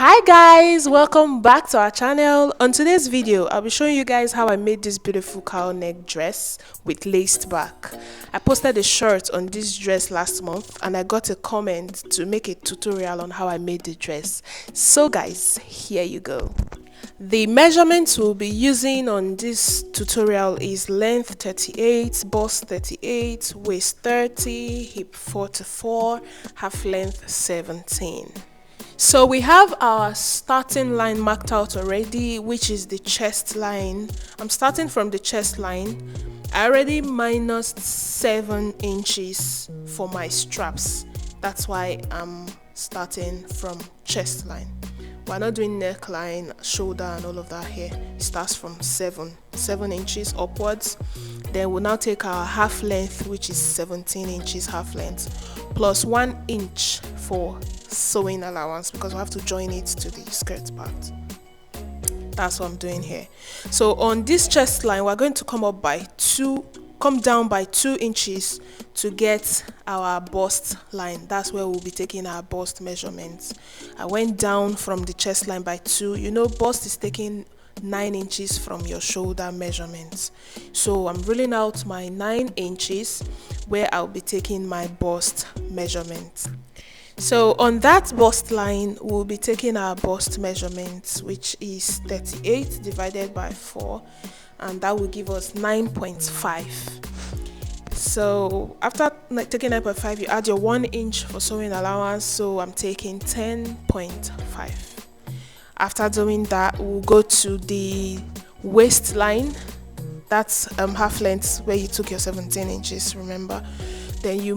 Hi guys, welcome back to our channel. On today's video I'll be showing you guys how I made this beautiful cowl neck dress with laced back. I posted a shirt on this dress last month and I got a comment to make a tutorial on how I made the dress. So guys, here you go. The measurements we'll be using on this tutorial is length 38, bust 38, waist 30, hip 44, half length 17. So we have our starting line marked out already, which is the chest line. I'm starting from the chest line. I already minused 7 inches for my straps. That's why I'm starting from chest line. We're not doing neckline, shoulder and all of that here. It starts from 7 inches upwards. Then we'll now take our half length, which is 17 inches half length, plus 1 inch for sewing allowance because we have to join it to the skirt part. That's what I'm doing here. So on this chest line we're going to come down by 2 inches to get our bust line. That's where we'll be taking our bust measurements. I went down from the chest line by 2. You know, bust is taking 9 inches from your shoulder measurements. So I'm ruling out my 9 inches where I'll be taking my bust measurements. So on that bust line we'll be taking our bust measurements, which is 38 divided by 4, and that will give us 9.5. so after taking 9.5, you add your 1 inch for sewing allowance, so I'm taking 10.5. After doing that, we'll go to the waistline. That's half length where you took your 17 inches, remember. Then you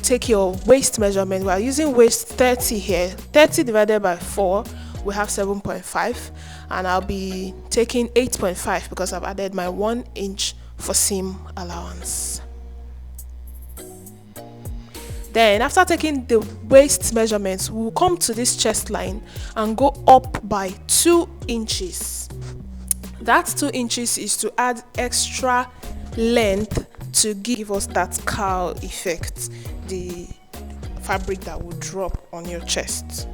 take your waist measurement. We're using waist 30 here. 30 divided by 4, we have 7.5, and I'll be taking 8.5 because I've added my 1 inch for seam allowance. Then after taking the waist measurements, we'll come to this chest line and go up by 2 inches. That 2 inches is to add extra length to give us that cowl effect, the fabric that will drop on your chest.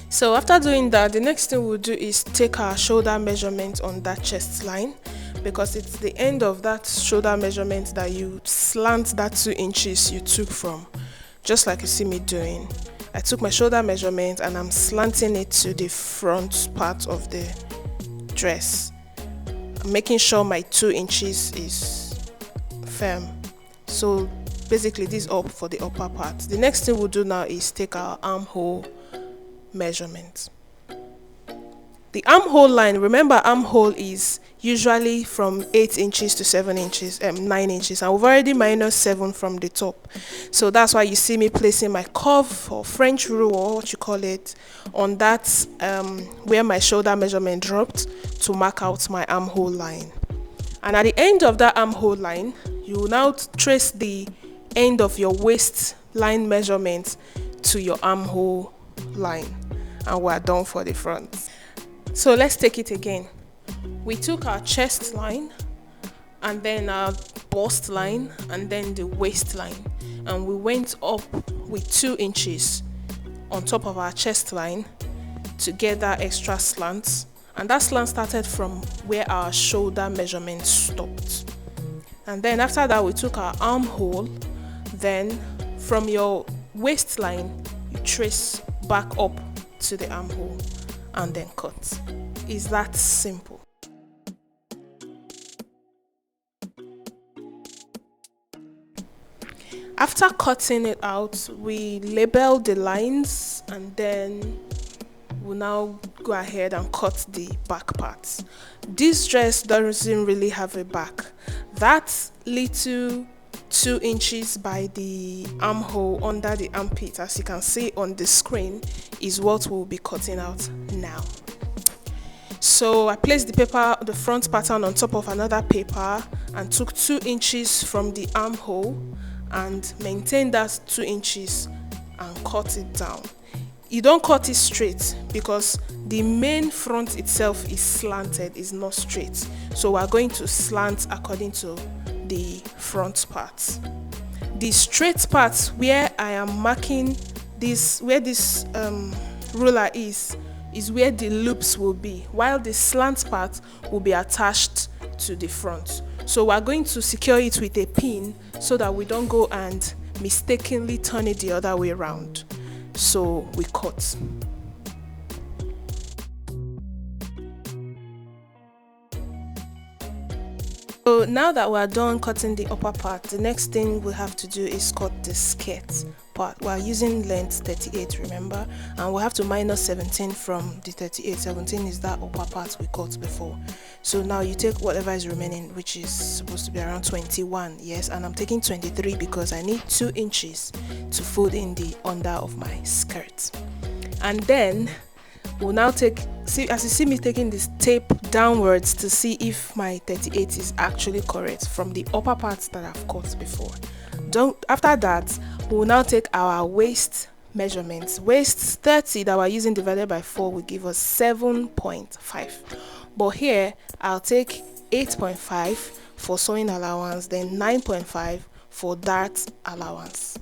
So after doing that, the next thing we'll do is take our shoulder measurement on that chest line, because it's the end of that shoulder measurement that you slant that 2 inches you took from, just like you see me doing. I took my shoulder measurement and I'm slanting it to the front part of the dress. I'm making sure my 2 inches is firm. So basically this is up for the upper part. The next thing we'll do now is take our armhole measurement. The armhole line, remember armhole is usually from 8 inches to 7 inches, 9 inches, and we've already minus 7 from the top. So that's why you see me placing my curve or French roux or what you call it on that where my shoulder measurement dropped to mark out my armhole line. And at the end of that armhole line, you will now trace the end of your waist line measurement to your armhole line, and we're done for the front. So let's take it again. We took our chest line and then our bust line and then the waistline, and we went up with 2 inches on top of our chest line to get that extra slant, and that slant started from where our shoulder measurement stopped. And then after that we took our armhole. Then from your waistline you trace back up to the armhole and then cut. It's that simple. After cutting it out, we label the lines and then we'll now go ahead and cut the back parts. This dress doesn't really have a back. That little 2 inches by the armhole under the armpit, as you can see on the screen, is what we'll be cutting out now. So I placed the front pattern on top of another paper and took 2 inches from the armhole and maintained that 2 inches and cut it down. You don't cut it straight because the main front itself is slanted, is not straight. So we're going to slant according to the front part. The straight part where I am marking this where this ruler is where the loops will be, while the slant part will be attached to the front. So we're going to secure it with a pin so that we don't go and mistakenly turn it the other way around. So we cut. So now that we're done cutting the upper part, the next thing we have to do is cut the skirt part. We're using length 38, remember, and we have to minus 17 from the 38. 17 is that upper part we cut before. So now you take whatever is remaining, which is supposed to be around 21, yes, and I'm taking 23 because I need 2 inches to fold in the under of my skirt. And then we'll now take, as you see me taking this tape downwards to see if my 38 is actually correct from the upper parts that I've cut before. After that, we'll now take our waist measurements. Waist 30 that we're using divided by 4 will give us 7.5. But here I'll take 8.5 for sewing allowance, then 9.5 for dart allowance.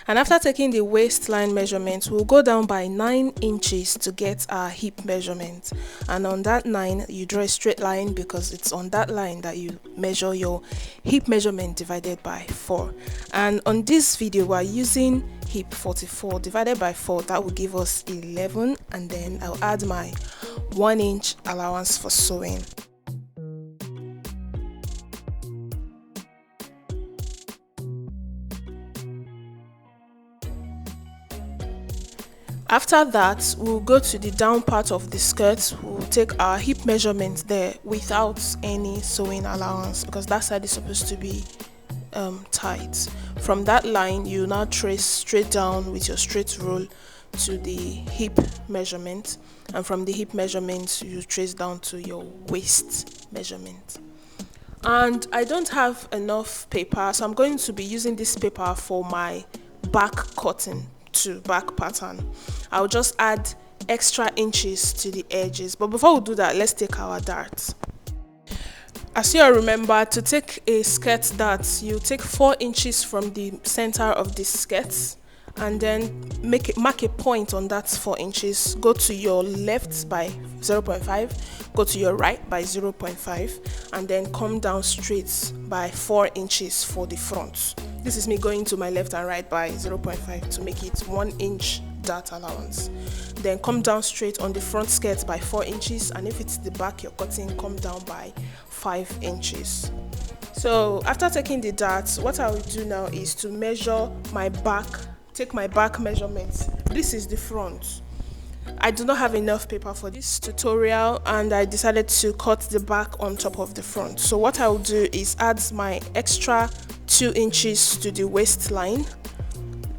And after taking the waistline measurement, we'll go down by 9 inches to get our hip measurement. And on that 9, you draw a straight line because it's on that line that you measure your hip measurement divided by 4. And on this video, we're using hip 44 divided by 4. That will give us 11. And then I'll add my 1 inch allowance for sewing. After that, we'll go to the down part of the skirt. We'll take our hip measurement there without any sewing allowance because that side is supposed to be tight. From that line, you now trace straight down with your straight rule to the hip measurement, and from the hip measurement, you trace down to your waist measurement. And I don't have enough paper, so I'm going to be using this paper for my back cutting to back pattern. I'll just add extra inches to the edges, but before we do that, let's take our darts. As you all remember, to take a skirt dart, you take 4 inches from the center of the skirt and then mark a point on that 4 inches. Go to your left by 0.5, go to your right by 0.5, and then come down straight by 4 inches for the front. This is me going to my left and right by 0.5 to make it 1 inch dart allowance. Then come down straight on the front skirt by 4 inches, and if it's the back you're cutting, come down by 5 inches. So after taking the darts, what I will do now is to measure my back, take my back measurements. This is the front. I do not have enough paper for this tutorial and I decided to cut the back on top of the front. So what I will do is add my extra 2 inches to the waistline.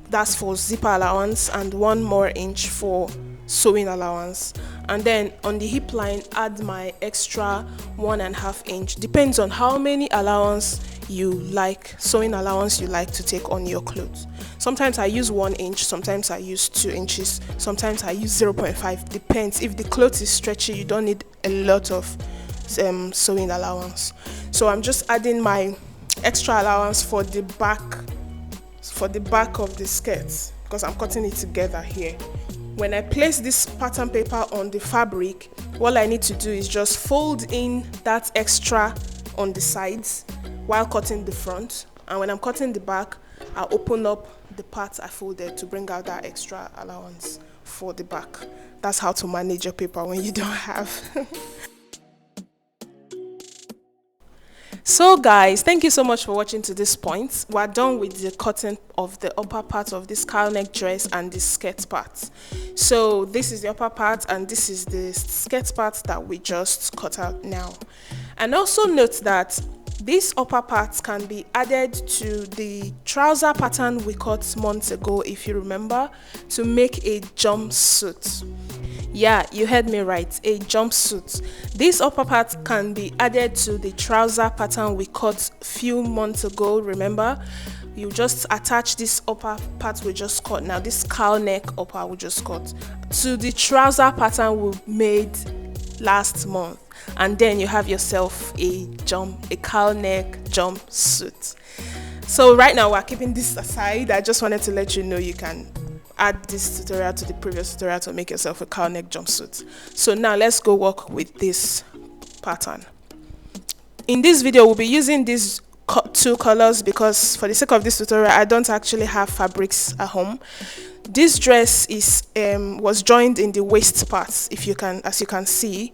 That's for zipper allowance, and 1 more inch for sewing allowance. And then on the hip line, add my extra 1.5 inch. Depends on how many allowance you like, sewing allowance you like to take on your clothes. Sometimes I use 1 inch, sometimes I use 2 inches, sometimes I use 0.5. Depends. If the cloth is stretchy, you don't need a lot of sewing allowance. So I'm just adding my extra allowance for the back of the skirt because I'm cutting it together here. When I place this pattern paper on the fabric, all I need to do is just fold in that extra on the sides while cutting the front, and when I'm cutting the back, I'll open up the part I folded to bring out that extra allowance for the back. That's how to manage your paper when you don't have. So guys, thank you so much for watching to this point. We're done with the cutting of the upper part of this cowl neck dress and the skirt part. So this is the upper part and this is the skirt part that we just cut out now. And also note that these upper parts can be added to the trouser pattern we cut months ago, if you remember, to make a jumpsuit. Yeah, you heard me right, a jumpsuit. This upper part can be added to the trouser pattern we cut few months ago, remember? You just attach this upper part we just cut now, this cowl neck upper we just cut, to the trouser pattern we made last month. And then you have yourself a cowl neck jumpsuit. So right now we're keeping this aside. I just wanted to let you know you can add this tutorial to the previous tutorial to make yourself a cowl neck jumpsuit. So now let's go work with this pattern. In this video we'll be using these two colors because for the sake of this tutorial I don't actually have fabrics at home. This dress is was joined in the waist part, as you can see.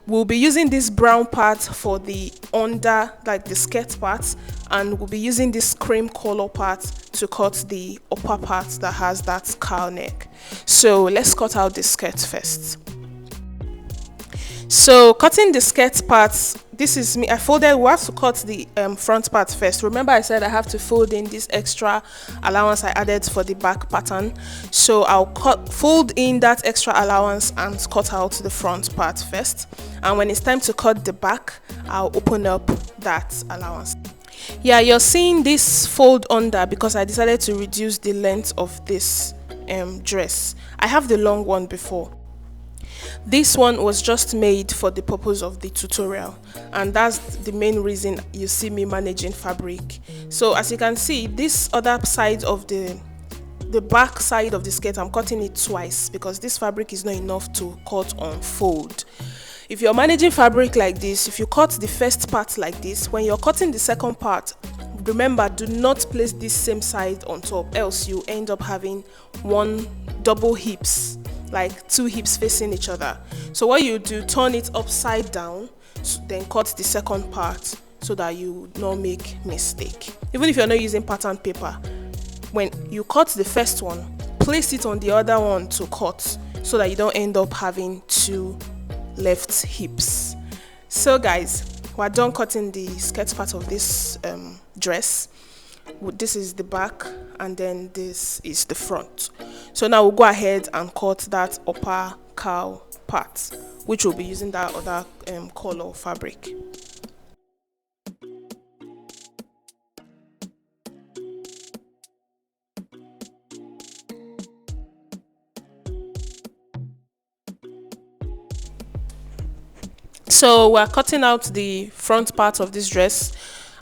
We'll be using this brown part for the under, like the skirt part, and we'll be using this cream color part to cut the upper part that has that cowl neck. So let's cut out the skirt first. So cutting the skirt parts, this is me. We have to cut the front part first. Remember I said I have to fold in this extra allowance I added for the back pattern. So I'll fold in that extra allowance and cut out the front part first. And when it's time to cut the back, I'll open up that allowance. Yeah, you're seeing this fold under because I decided to reduce the length of this dress. I have the long one before. This one was just made for the purpose of the tutorial, and that's the main reason you see me managing fabric. So as you can see, this other side of the back side of the skirt, I'm cutting it twice because this fabric is not enough to cut on fold. If you're managing fabric like this, if you cut the first part like this, when you're cutting the second part, remember, do not place this same side on top, else you end up having one double hips, like two hips facing each other. So what you do, turn it upside down, then cut the second part so that you not make mistake. Even if you're not using pattern paper, when you cut the first one, place it on the other one to cut so that you don't end up having two left hips. So guys, we're done cutting the skirt part of this dress. This is the back and then this is the front. So now we'll go ahead and cut that upper cowl part, which will be using that other color fabric. So we're cutting out the front part of this dress.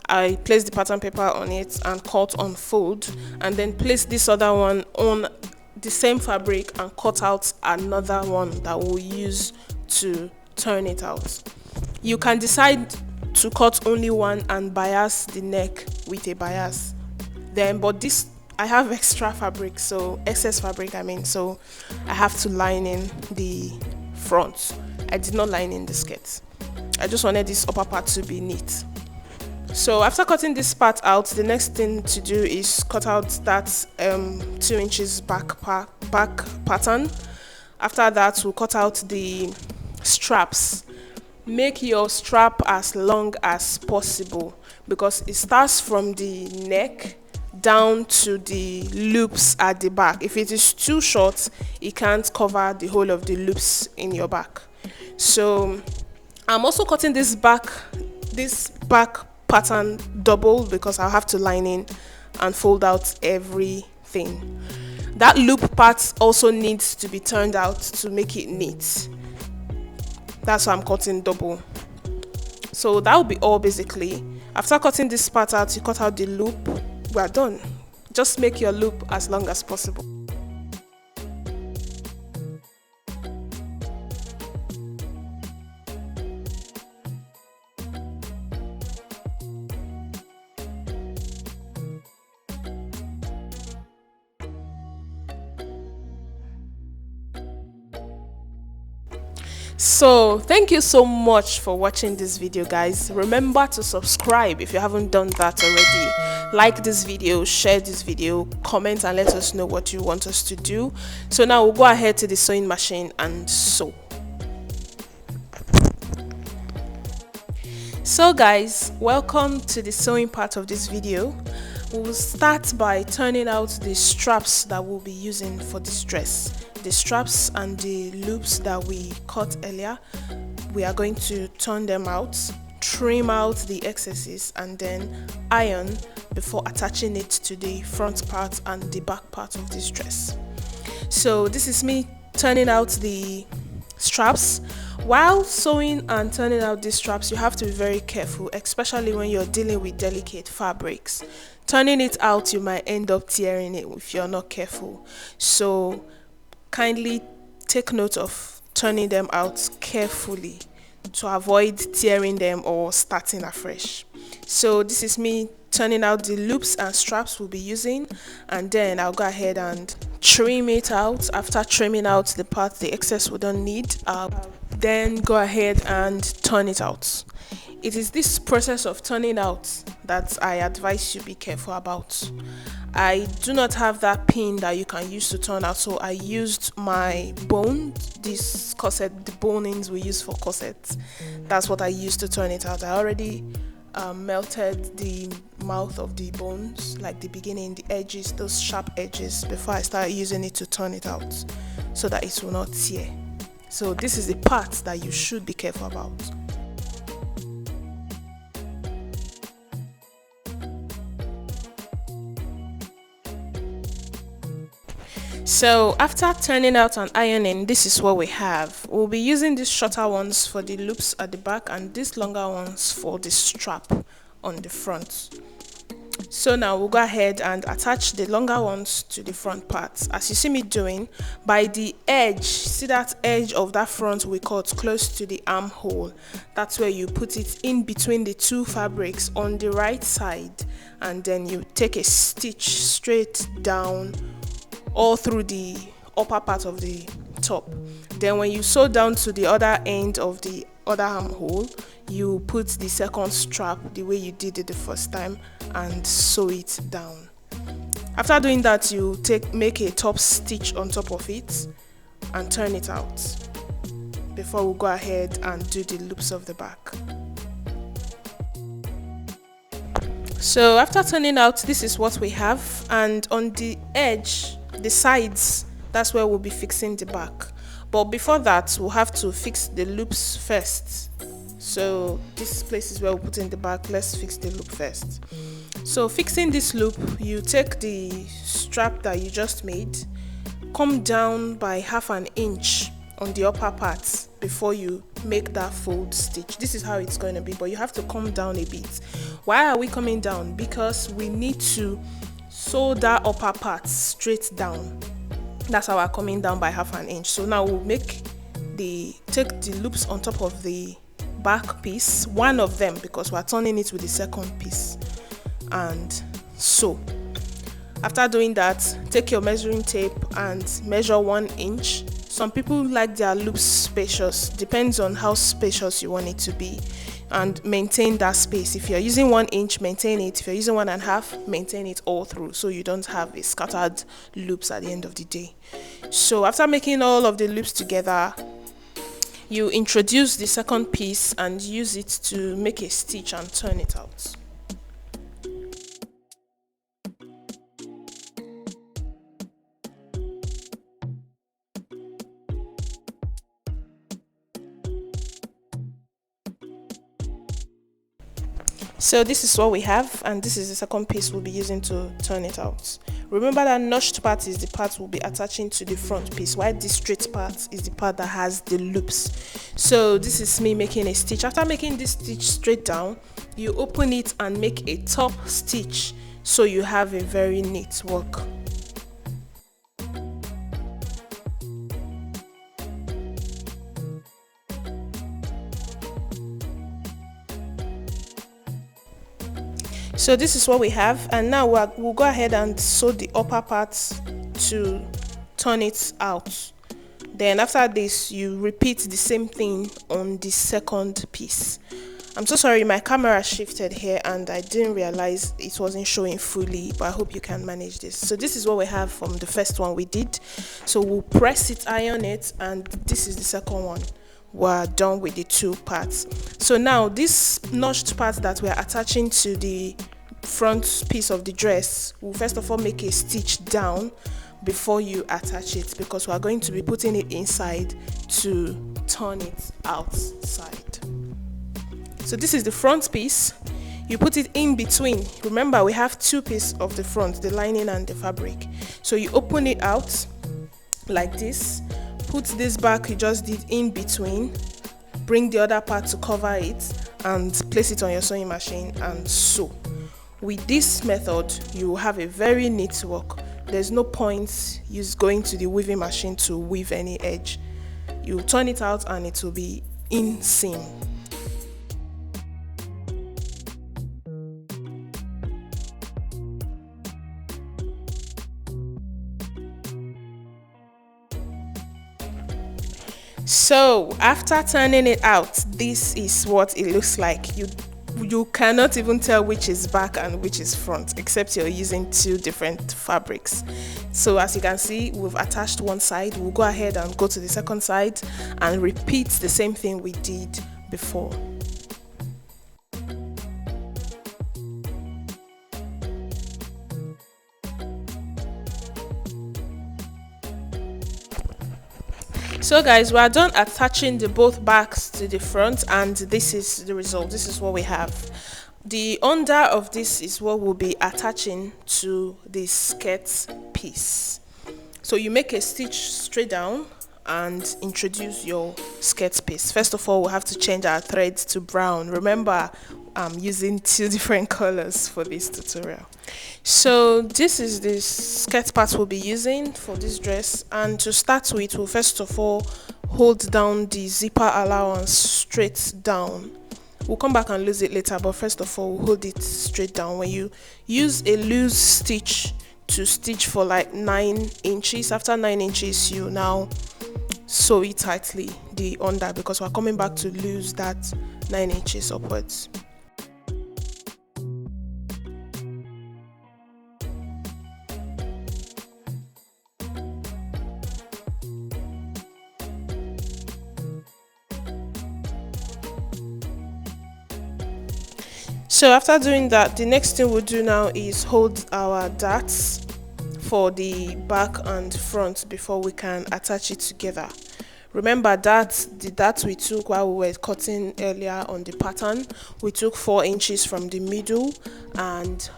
I placed the pattern paper on it and cut on fold, and then place this other one on the same fabric and cut out another one that we'll use to turn it out. You can decide to cut only one and bias the neck with a bias. But this, I have extra fabric, so excess fabric so I have to line in the front. I did not line in the skirt. I just wanted this upper part to be neat. So after cutting this part out, the next thing to do is cut out that 2 inches back pattern. After that, we'll cut out the straps. Make your strap as long as possible because it starts from the neck down to the loops at the back. If it is too short, it can't cover the whole of the loops in your back. So I'm also cutting this back pattern double because I'll have to line in and fold out everything. That loop part also needs to be turned out to make it neat. That's why I'm cutting double. So that will be all basically. After cutting this part out, you cut out the loop. We're done. Just make your loop as long as possible. So thank you so much for watching this video, guys. Remember to subscribe if you haven't done that already. Like this video, share this video, comment and let us know what you want us to do. So now we'll go ahead to the sewing machine and sew. So guys, welcome to the sewing part of this video. We'll start by turning out the straps that we'll be using for this dress. The straps and the loops that we cut earlier, we are going to turn them out, trim out the excesses and then iron before attaching it to the front part and the back part of this dress. So this is me turning out the straps. While sewing and turning out these straps, you have to be very careful, especially when you're dealing with delicate fabrics. Turning it out, you might end up tearing it if you're not careful. So kindly take note of turning them out carefully to avoid tearing them or starting afresh. So this is me turning out the loops and straps we'll be using, and then I'll go ahead and trim it out. After trimming out the part, the excess we don't need, I'll then go ahead and turn it out. It is this process of turning out that I advise you be careful about. I do not have that pin that you can use to turn out, so I used my bone, this corset, the bonings we use for corsets. That's what I used to turn it out. I already melted the mouth of the bones, like the beginning, the edges, those sharp edges, before I started using it to turn it out so that it will not tear. So this is the part that you should be careful about. So after turning out and ironing, this is what we have. We'll be using these shorter ones for the loops at the back and these longer ones for the strap on the front. So now we'll go ahead and attach the longer ones to the front parts. As you see me doing, by the edge, see that edge of that front we cut close to the armhole. That's where you put it in between the two fabrics on the right side, and then you take a stitch straight down all through the upper part of the top. Then when you sew down to the other end of the other armhole, you put the second strap the way you did it the first time and sew it down. After doing that, you make a top stitch on top of it and turn it out before we go ahead and do the loops of the back. So after turning out, this is what we have, and on the edge, the sides, that's where we'll be fixing the back. But before that, we'll have to fix the loops first. So this place is where we'll put in the back. Let's fix the loop first. So fixing this loop, you take the strap that you just made, come down by 1/2 inch on the upper part before you make that fold stitch. This is how it's going to be, but you have to come down a bit. Why are we coming down? Because we need to sew that upper part straight down. That's how we're coming down by 1/2 inch. So now we'll take the loops on top of the back piece, one of them, because we're turning it with the second piece, and sew. After doing that, take your measuring tape and measure 1 inch. Some people like their loops spacious, depends on how spacious you want it to be, and maintain that space. If you're using 1 inch, maintain it. If you're using 1.5, maintain it all through, so you don't have a scattered loops at the end of the day. So after making all of the loops together, you introduce the second piece and use it to make a stitch and turn it out. So this is what we have, and this is the second piece we'll be using to turn it out. Remember that notched part is the part we'll be attaching to the front piece, while this straight part is the part that has the loops. So this is me making a stitch. After making this stitch straight down, you open it and make a top stitch, so you have a very neat work. So this is what we have, and now we'll go ahead and sew the upper parts to turn it out. Then after this, you repeat the same thing on the second piece. I'm so sorry, my camera shifted here and I didn't realize it wasn't showing fully, but I hope you can manage this. So this is what we have from the first one we did. So we'll press it, iron it, and this is the second one. We're done with the two parts. So now this notched part that we're attaching to the front piece of the dress, we'll first of all make a stitch down before you attach it, because we're going to be putting it inside to turn it outside. So this is the front piece. You put it in between. Remember, we have two pieces of the front, the lining and the fabric. So you open it out like this, put this back you just did in between, bring the other part to cover it, and place it on your sewing machine and sew. With this method, you will have a very neat work. There's no point going to the weaving machine to weave any edge. You turn it out and it will be in seam. So after turning it out, this is what it looks like. You cannot even tell which is back and which is front, except you're using two different fabrics. So as you can see, we've attached one side. We'll go ahead and go to the second side and repeat the same thing we did before. So guys, we are done attaching the both backs to the front, and this is the result. This is what we have. The under of this is what we'll be attaching to the skirt piece. So you make a stitch straight down and introduce your skirt piece. First of all, we'll have to change our threads to brown. Remember, I'm using two different colors for this tutorial. So this is the skirt part we'll be using for this dress, and to start with, we'll first of all hold down the zipper allowance straight down. We'll come back and lose it later, but first of all, we'll hold it straight down. When you use a loose stitch to stitch for like 9 inches, after 9 inches you now sew it tightly the under, because we're coming back to lose that 9 inches upwards. So after doing that, the next thing we'll do now is hold our darts for the back and front before we can attach it together. Remember that the darts we took while we were cutting earlier on the pattern, we took 4 inches from the middle and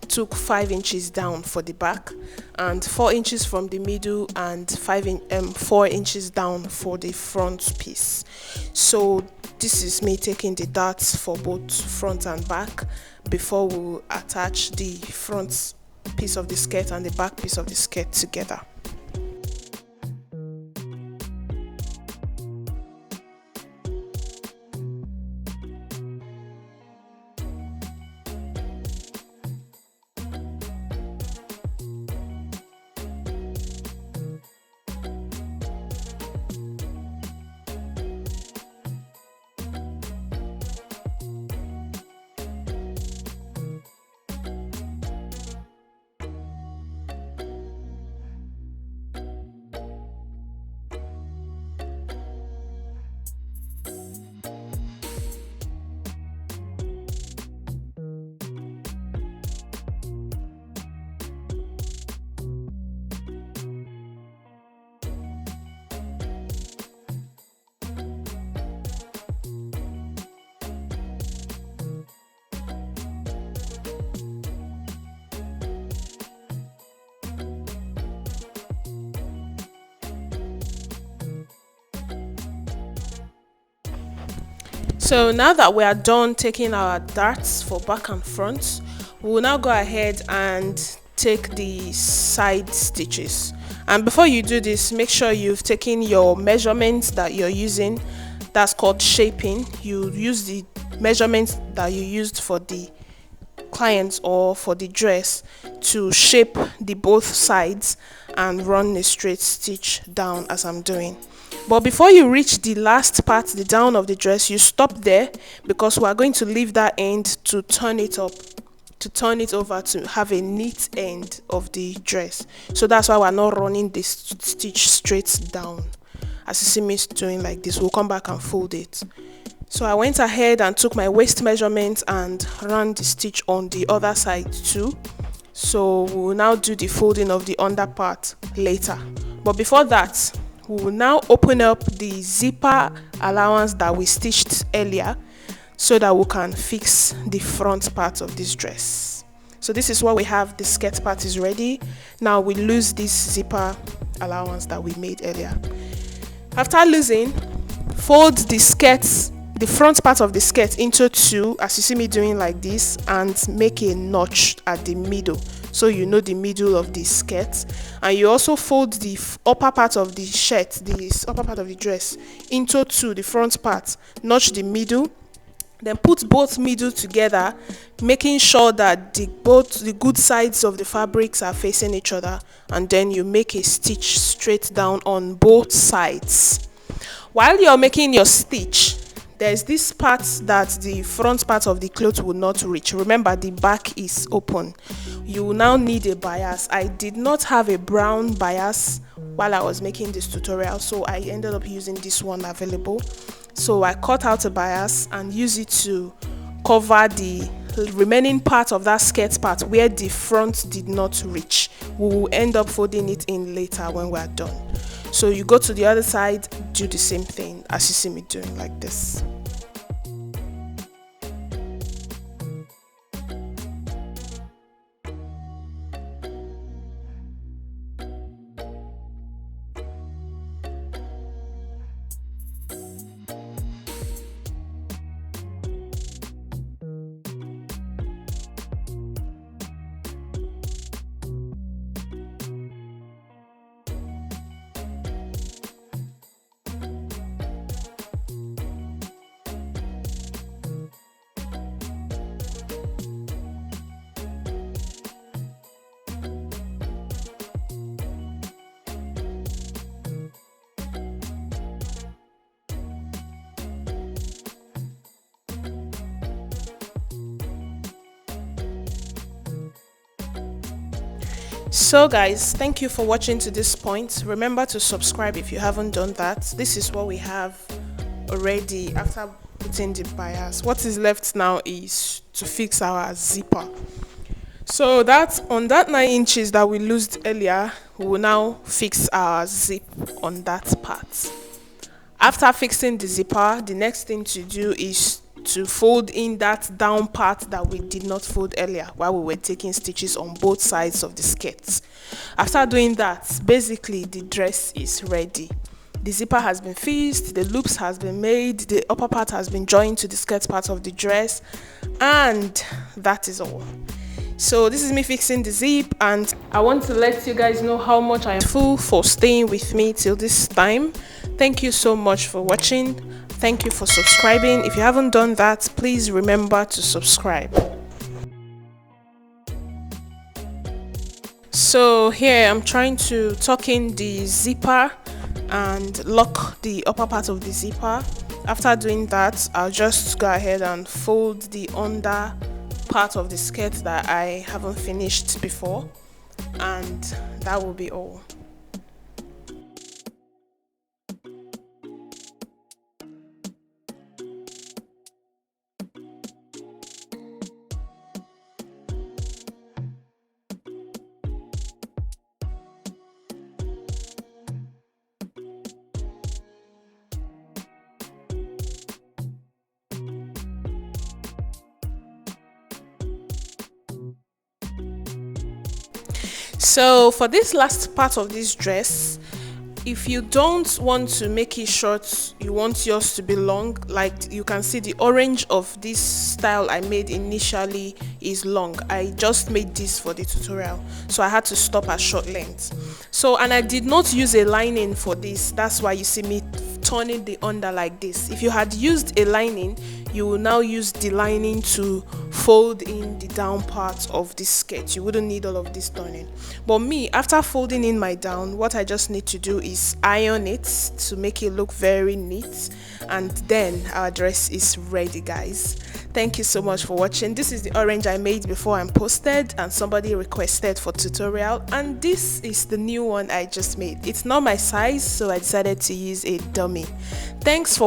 took 5 inches down for the back, and 4 inches from the middle and 4 inches down for the front piece. So this is me taking the darts for both front and back before we attach the front piece of the skirt and the back piece of the skirt together. So now that we are done taking our darts for back and front, we will now go ahead and take the side stitches. And before you do this, make sure you've taken your measurements that you're using. That's called shaping. You use the measurements that you used for the clients or for the dress to shape the both sides and run a straight stitch down as I'm doing. But before you reach the last part, the down of the dress, you stop there, because we are going to leave that end to turn it up, to turn it over to have a neat end of the dress. So that's why we're not running this stitch straight down. As you see me doing like this, we'll come back and fold it. So I went ahead and took my waist measurement and ran the stitch on the other side too. So we will now do the folding of the under part later. But before that, we will now open up the zipper allowance that we stitched earlier so that we can fix the front part of this dress. So this is what we have. The skirt part is ready. Now we lose this zipper allowance that we made earlier. After losing, fold the skirt the front part of the skirt into two, as you see me doing like this, and make a notch at the middle, so you know the middle of the skirt. And you also fold the upper part of the shirt, the upper part of the dress, into two, the front part, notch the middle, then put both middle together, making sure that both the good sides of the fabrics are facing each other, and then you make a stitch straight down on both sides. While you're making your stitch, there's this part that the front part of the cloth will not reach. Remember, the back is open. You will now need a bias. I did not have a brown bias while I was making this tutorial, so I ended up using this one available. So I cut out a bias and use it to cover the remaining part of that skirt part where the front did not reach. We will end up folding it in later when we are done. So you go to the other side, do the same thing as you see me doing like this. So guys, thank you for watching to this point. Remember to subscribe if you haven't done that. This is what we have already after putting the bias. What is left now is to fix our zipper. So that on that 9 inches that we loosed earlier, we will now fix our zip on that part. After fixing the zipper, the next thing to do is to fold in that down part that we did not fold earlier while we were taking stitches on both sides of the skirt. After doing that, basically the dress is ready. The zipper has been fixed, the loops has been made, the upper part has been joined to the skirt part of the dress, and that is all. So this is me fixing the zip, and I want to let you guys know how much I am grateful for staying with me till this time. Thank you so much for watching. Thank you for subscribing. If you haven't done that, please remember to subscribe. So here I'm trying to tuck in the zipper and lock the upper part of the zipper. After doing that, I'll just go ahead and fold the under part of the skirt that I haven't finished before, and that will be all. So for this last part of this dress, if you don't want to make it short, you want yours to be long, like you can see the orange of this style I made initially is long. I just made this for the tutorial, so I had to stop at short length. So, and I did not use a lining for this, that's why you see me turning the under like this. If you had used a lining, you will now use the lining to fold in the down part of this skirt. You wouldn't need all of this turning. But me, after folding in my down, what I just need to do is iron it to make it look very neat, and then our dress is ready, guys. Thank you so much for watching. This is the orange I made before and posted, and somebody requested for tutorial, and this is the new one I just made. It's not my size, so I decided to use a dummy. Thanks for